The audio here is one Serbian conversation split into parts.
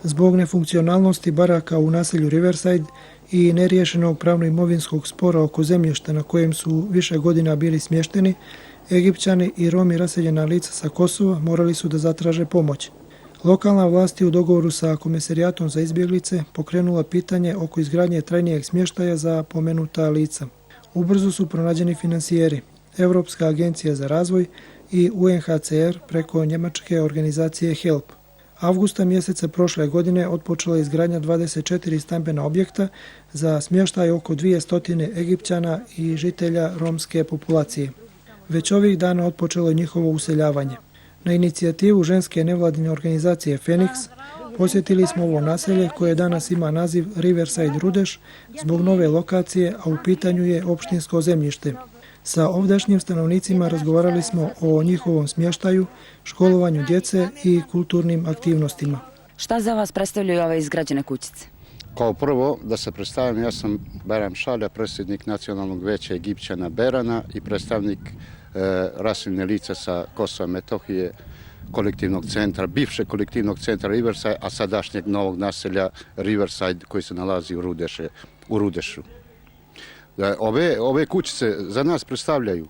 Zbog nefunkcionalnosti baraka u naselju Riverside i neriješenog pravno-imovinskog spora oko zemljišta na kojem su više godina bili smješteni, Egipćani i Romi raseljena lica sa Kosova morali su da zatraže pomoć. Lokalna vlast je u dogovoru sa Komesarijatom za izbjeglice pokrenula pitanje oko izgradnje trajnijeg smještaja za pomenuta lica. Ubrzo su pronađeni finansijeri, Europska agencija za razvoj i UNHCR preko njemačke organizacije HELP. Avgusta mjeseca prošle godine otpočela je izgradnja 24 stambena objekta za smještaj oko 200 Egipćana i žitelja romske populacije. Već ovih dana otpočelo je njihovo useljavanje. Na inicijativu ženske nevladine organizacije Feniks posjetili smo ovo naselje koje danas ima naziv Riverside Rudeš zbog nove lokacije, a u pitanju je opštinsko zemljište. Sa ovdašnjim stanovnicima razgovarali smo o njihovom smještaju, školovanju djece i kulturnim aktivnostima. Šta za vas predstavljaju ove izgrađene kućice? Kao prvo, da se predstavim, ja sam Bayram Šalja, predsjednik Nacionalnog veća Egipćana Berana i predstavnik raseljene lica sa Kosova i Metohije, kolektivnog centra, bivšeg kolektivnog centra Riverside, a sadašnjeg novog naselja Riverside koji se nalazi u Rudešu. Ove kućice za nas predstavljaju,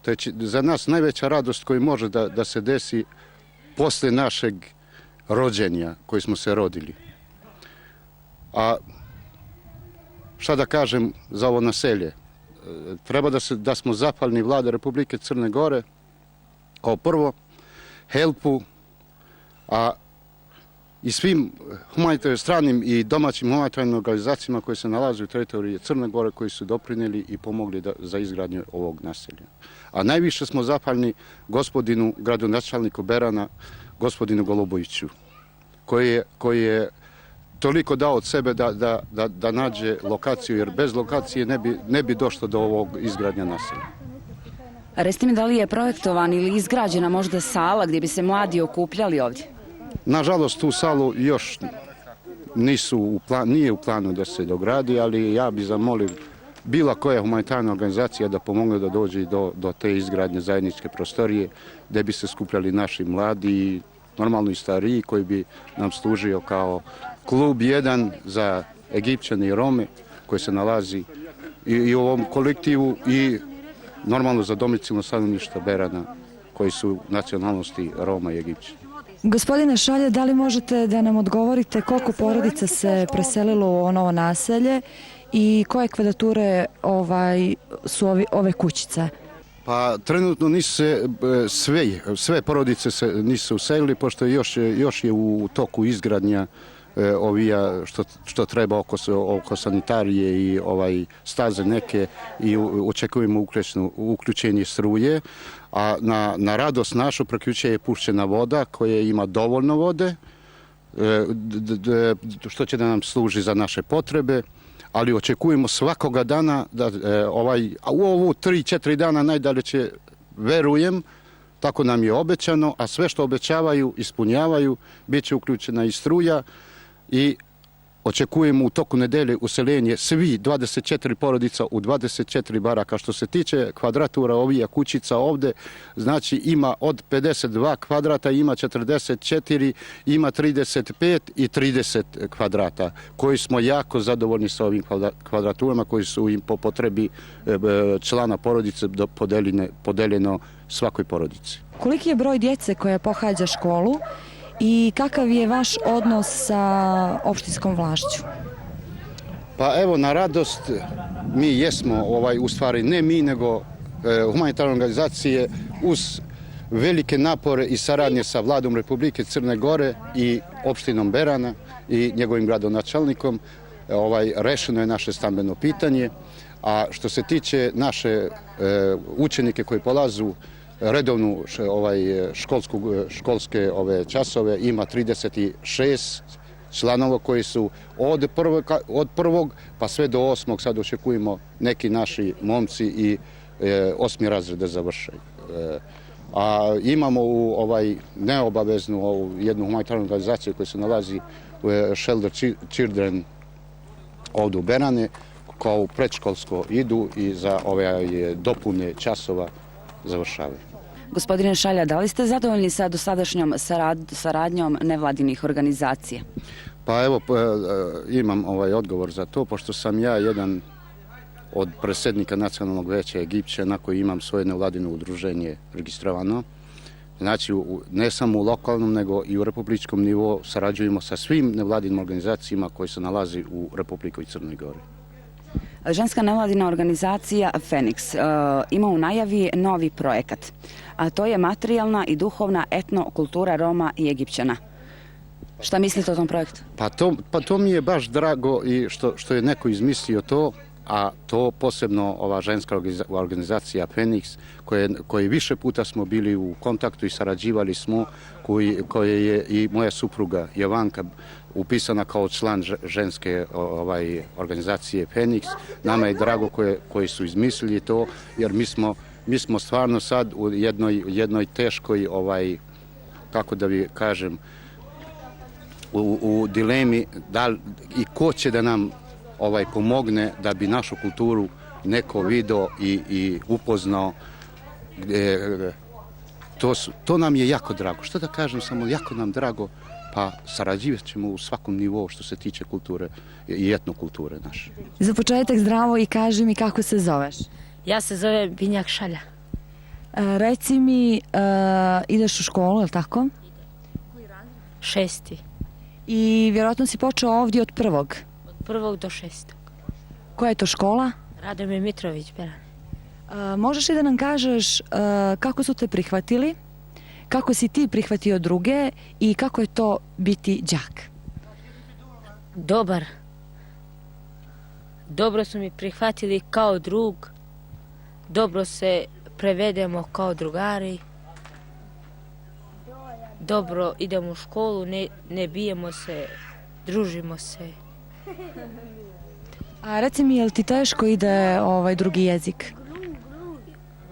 to je za nas najveća radost koja može da se desi posle našeg rođenja koji smo se rodili. A šta da kažem za ovo naselje? Treba da smo zahvalni Vlade Republike Crne Gore, kao prvo, HELP-u, a i svim stranim i domaćim humanitarnim organizacijama koje se nalaze u teritoriji Crne Gore, koji su doprinijeli i pomogli za izgradnju ovog naselja. A najviše smo zahvalni gradonačelniku Berana, gospodinu Goluboviću, koji je toliko dao od sebe da nađe lokaciju, jer bez lokacije ne bi došlo do ovog izgradnja naselja. Recite mi, da li je projektovan ili izgrađena možda sala gdje bi se mladi okupljali ovdje? Nažalost, tu salu još nije u planu da se dogradi, ali ja bih zamolio bila koja humanitarna organizacija da pomogne da dođe do te izgradnje zajedničke prostorije, gdje bi se skupljali naši mladi i normalno i stariji, koji bi nam služio kao klub jedan za Egipćane i Rome koji se nalazi i u ovom kolektivu i normalno za domicilno stanovništvo Berana koji su nacionalnosti Roma i Egipćana. Gospodine Šalje, da li možete da nam odgovorite koliko porodica se preselilo u ovo naselje i koje kvadrature su ove kućice? Pa trenutno nisu se sve porodice nisu uselili, pošto još je u toku izgradnja ovija što treba oko sanitarije i staze neke i očekujemo uključenje struje. A na radost našu priključenje je puštena voda koja ima dovoljno vode, što će da nam služi za naše potrebe, ali očekujemo svakoga dana da u ovu 3-4 dana najdalje će, verujem, tako nam je obećano, a sve što obećavaju ispunjavaju, bit će uključena i struja i očekujemo u toku nedelje useljenje svi 24 porodica u 24 baraka. Što se tiče kvadratura ovih kućica ovdje, znači ima od 52 kvadrata, ima 44, ima 35 i 30 kvadrata, koji smo jako zadovoljni sa ovim kvadraturama koji su im po potrebi člana porodice podeljeno svakoj porodici. Koliki je broj djece koja pohađa školu i kakav je vaš odnos sa opštinskom vlašću? Pa evo, na radost, mi jesmo, u stvari ne mi, nego humanitarne organizacije uz velike napore i saradnje sa Vladom Republike Crne Gore i opštinom Berana i njegovim gradonačelnikom, rešeno je naše stambeno pitanje. A što se tiče naše učenike koji polazu redovnu školske časove, ima 36 članova koji su od prvog pa sve do 8. sad očekujemo neki naši momci i 8. razred da završaju. A imamo neobaveznu jednu humanitarnu organizaciju koja se nalazi u Shelter Children ovdje u Berane, kao predškolsko idu i za dopune časova završavaju. Gospodine Šalja, da li ste zadovoljni sa dosadašnjom saradnjom nevladinih organizacija? Pa evo, imam odgovor za to, pošto sam ja jedan od predsjednika Nacionalnog veća Egipćana koji imam svoje nevladino udruženje registrovano. Znači, ne samo u lokalnom, nego i u republičkom nivou sarađujemo sa svim nevladinim organizacijama koji se nalazi u Republiku i Crnoj Gori. Ženska nevladina organizacija Feniks ima u najavi novi projekat, a to je materijalna i duhovna etnokultura Roma i Egipćana. Šta mislite o tom projektu? Pa to mi je baš drago i što je neko izmislio to, a to posebno ova ženska organizacija Feniks, koje više puta smo bili u kontaktu i sarađivali smo, koje je i moja supruga Jovanka upisana kao član ženske organizacije Feniks. Nama je drago koji su izmislili to, jer mi smo stvarno sad u jednoj teškoj, kako da vi kažem, u dilemi i ko će da nam pomogne da bi našu kulturu neko video i upoznao. To nam je jako drago. Što da kažem, samo jako nam drago, pa sarađivat ćemo u svakom nivou što se tiče kulture i etnokulture naše. Za početak zdravo i kaži mi kako se zoveš. Ja se zovem Binjak Šalja. Reci mi, ideš u školu, je li tako? 6. I vjerojatno si počeo ovdje od 1. Od 1. do 6. Koja je to škola? Radomir Mitrović, Beran. Možeš li da nam kažeš kako su te prihvatili, kako si ti prihvatio druge i kako je to biti đak? Dobar. Dobro su mi prihvatili kao drug. Dobro se prevedemo kao drugari. Dobro idemo u školu, ne bijemo se, družimo se. A reci mi, je li ti teško ide drugi jezik?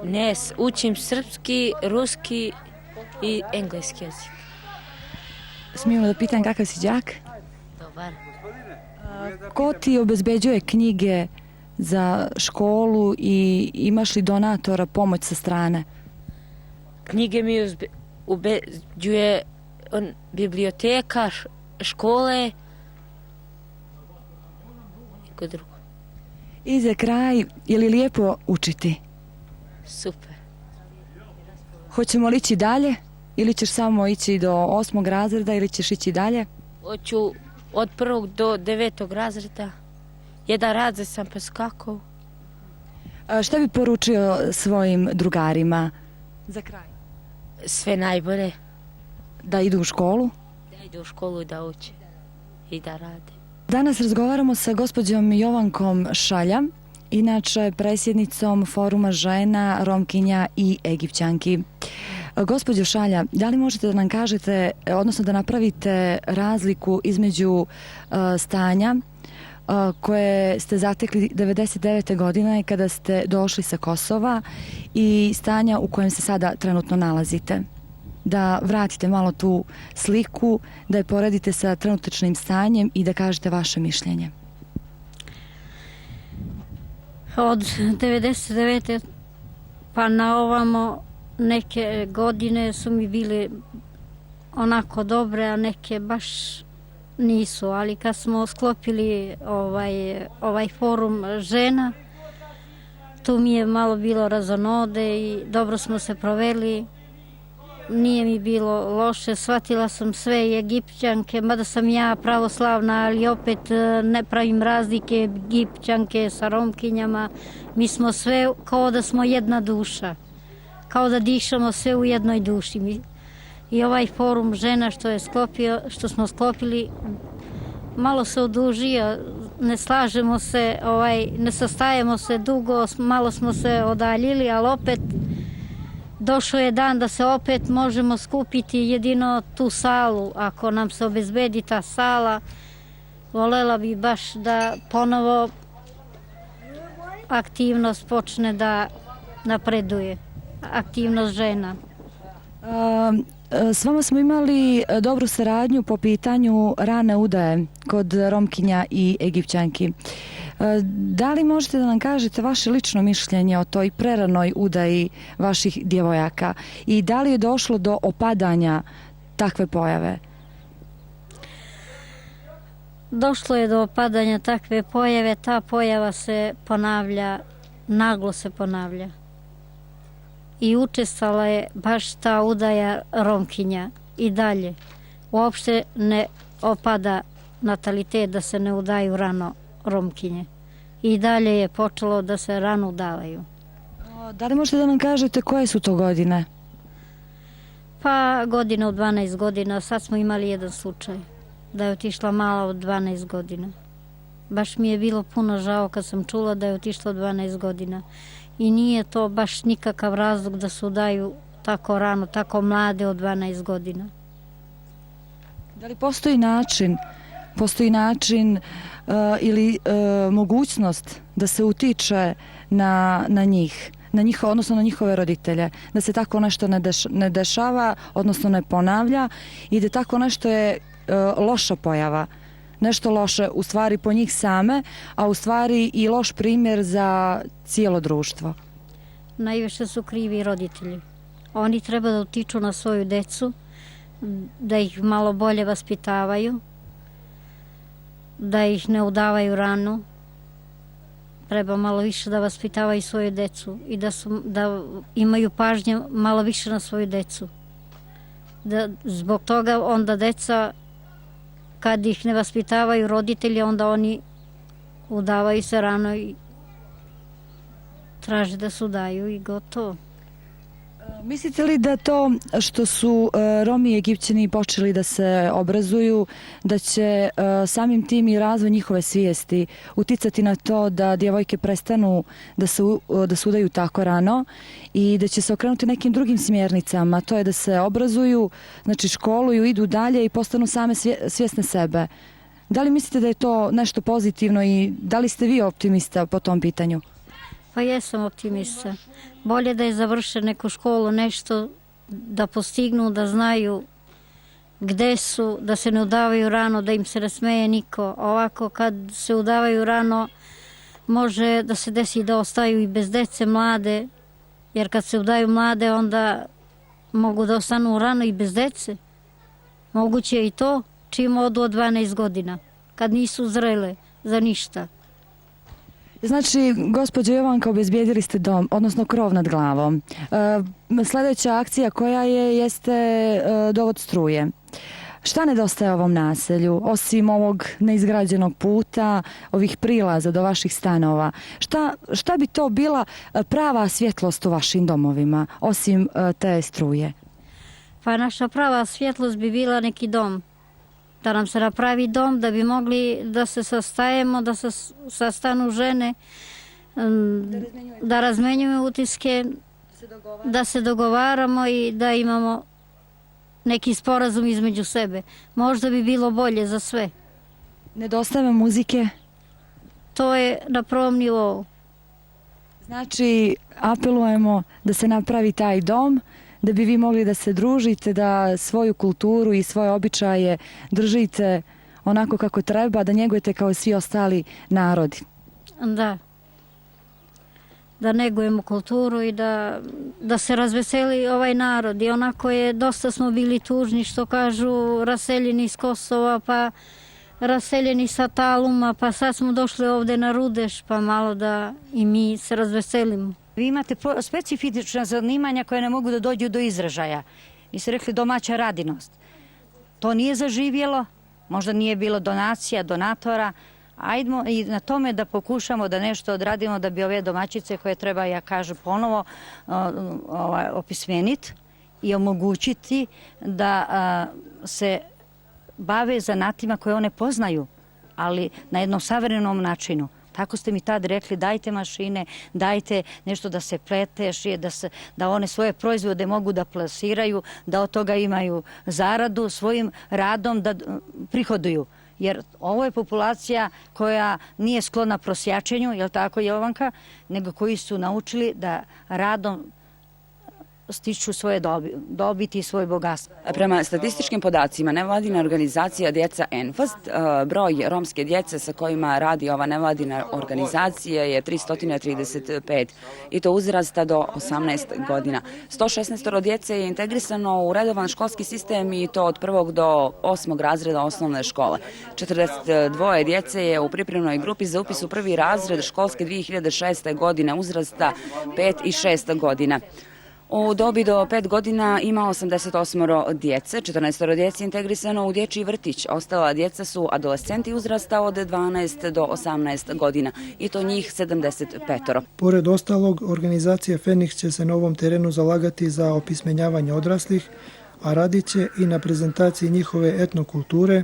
Ne, učim srpski, ruski i engleski jezik. Smijemo da pitam kakav si đak? Dobar. Ko ti obezbeđuje knjige za školu i imaš li donatora, pomoć sa strane? Knjige mi ubeđuje biblioteka, škole i kod drugo. I za kraj, je li lijepo učiti? Super. Hoćemo li ići dalje ili ćeš samo ići do 8. razreda ili ćeš ići dalje? Hoću od 1. do 9. razreda. Jedan razred sam preskakao. Šta bi poručio svojim drugarima za kraj? Sve najbolje. Da idu u školu? Da idu u školu, da uče i da rade. Danas razgovaramo sa gospođom Jovankom Šalja, inače predsjednicom Foruma žena, Romkinja i Egipćanki. Gospođo Šalja, da li možete da nam kažete, odnosno da napravite razliku između stanja koje ste zatekli 99. godine kada ste došli sa Kosova i stanja u kojem se sada trenutno nalazite? Da vratite malo tu sliku, da je poredite sa trenutačnim stanjem i da kažete vaše mišljenje. Od 99. pa na ovamo neke godine su mi bile onako dobre, a neke baš nisu. Ali kad smo sklopili ovaj forum žena, tu mi je malo bilo razonode i dobro smo se proveli. Nije mi bilo loše, shvatila sam sve Egipćanke, mada sam ja pravoslavna, ali opet ne pravim razlike Egipćanke sa Romkinjama. Mi smo sve kao da smo jedna duša, kao da dišemo sve u jednoj duši. I ovaj forum žena što smo sklopili, malo se odužio, ne slažemo se, ne sastajemo se dugo, malo smo se odaljili, ali opet došao je dan da se opet možemo skupiti jedino tu salu. Ako nam se obezbedi ta sala, volela bi baš da ponovo aktivnost počne da napreduje, aktivnost žena. S vama smo imali dobru saradnju po pitanju rane udaje kod Romkinja i Egipćanki. Da li možete da nam kažete vaše lično mišljenje o toj preranoj udaji vaših djevojaka i da li je došlo do opadanja takve pojave? Došlo je do opadanja takve pojave, ta pojava se ponavlja, naglo se ponavlja. I učestala je baš ta udaja Romkinja i dalje. Uopšte ne opada natalitet da se ne udaju rano Romkinje. I dalje je počelo da se rano udavaju. Da li možete da nam kažete koje su to godine? Pa godina od 12 godina, sad smo imali jedan slučaj da je otišla mala od 12 godina. Baš mi je bilo puno žao kad sam čula da je otišla od 12 godina. I nije to baš nikakav razlog da se udaju tako rano, tako mlade od 12 godina. Da li postoji način ili mogućnost da se utiče na njih, odnosno na njihove roditelje, da se tako nešto ne dešava, odnosno ne ponavlja i da tako nešto je loša pojava, nešto loše u stvari po njih same, a u stvari i loš primjer za cijelo društvo. Najviše su krivi roditelji. Oni treba da utiču na svoju decu, da ih malo bolje vaspitavaju, da ih ne udavaju rano. Treba malo više da vaspitavaju svoju decu i da imaju pažnje malo više na svoju decu. Zbog toga onda deca, kad ih ne vaspitavaju roditelji, onda oni udavaju se rano i traže da se udaju i gotovo. Mislite li da to što su Romi i Egipćani počeli da se obrazuju, da će samim tim i razvoj njihove svijesti uticati na to da djevojke prestanu da se udaju tako rano i da će se okrenuti nekim drugim smjernicama, to je da se obrazuju, znači školuju, idu dalje i postanu same svjesne sebe? Da li mislite da je to nešto pozitivno i da li ste vi optimista po tom pitanju? Pa jesam optimista. Bolje da je završe neku školu, nešto da postignu, da znaju gde su, da se ne udavaju rano, da im se ne smeje niko. Ovako kad se udavaju rano, može da se desi da ostaju i bez dece mlade, jer kad se udaju mlade, onda mogu da ostanu rano i bez dece. Moguće je i to čim odu od 12 godina, kad nisu zrele za ništa. Znači, gospođo Jovanka, obezbijedili ste dom, odnosno krov nad glavom. Sljedeća akcija koja jeste dovod struje. Šta nedostaje ovom naselju, osim ovog neizgrađenog puta, ovih prilaza do vaših stanova? Šta bi to bila prava svjetlost u vašim domovima, osim te struje? Pa naša prava svjetlost bi bila neki dom. Da nam se napravi dom, da bi mogli da se sastajemo, da se sastanu žene, da razmenjujemo utiske, da se dogovaramo i da imamo neki sporazum između sebe. Možda bi bilo bolje za sve. Nedostaje muzike? To je na prvom nivou. Znači, apelujemo da se napravi taj dom, da bi vi mogli da se družite, da svoju kulturu i svoje običaje držite onako kako treba, da njegujete kao i svi ostali narodi. Da. Da negujemo kulturu i da se razveseli ovaj narod. I onako je, dosta smo bili tužni, što kažu, raseljeni iz Kosova, pa raseljeni sa Taluma, pa sad smo došli ovde na Rudeš, pa malo da i mi se razveselimo. Vi imate specifična zanimanja koja ne mogu da dođu do izražaja. Vi ste rekli domaća radinost. To nije zaživjelo, možda nije bilo donacija, donatora. Ajdemo i na tome da pokušamo da nešto odradimo da bi ove domaćice koje treba, ja kažem ponovo, opismeniti i omogućiti da se bave zanatima koje one poznaju, ali na jednom savremenom načinu. Tako ste mi tad rekli, dajte mašine, dajte nešto da se plete, da one svoje proizvode mogu da plasiraju, da od toga imaju zaradu, svojim radom da prihoduju. Jer ovo je populacija koja nije sklona prosjačenju, je li tako Jovanka, nego koji su naučili da radom stiču svoje dobiti i svoje bogatstvo. Prema statističkim podacima nevladina organizacija Djeca Enfast, broj romske djece sa kojima radi ova nevladina organizacija je 335 i to uzrasta do 18 godina. 116 djece je integrisano u redovan školski sistem i to od 1. do 8. razreda osnovne škole. 42 djece je u pripremnoj grupi za upis u prvi razred školske 2006. godine uzrasta 5 i 6 godina. U dobi do 5 godina ima 88 djece, 14 djece integrisano u dječji vrtić. Ostala djeca su adolescenti uzrasta od 12 do 18 godina i to njih 75. Pored ostalog, organizacija Feniks će se na ovom terenu zalagati za opismenjavanje odraslih, a radit će i na prezentaciji njihove etnokulture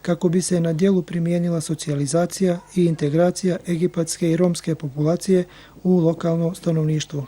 kako bi se na djelu primijenila socijalizacija i integracija egipatske i romske populacije u lokalno stanovništvo.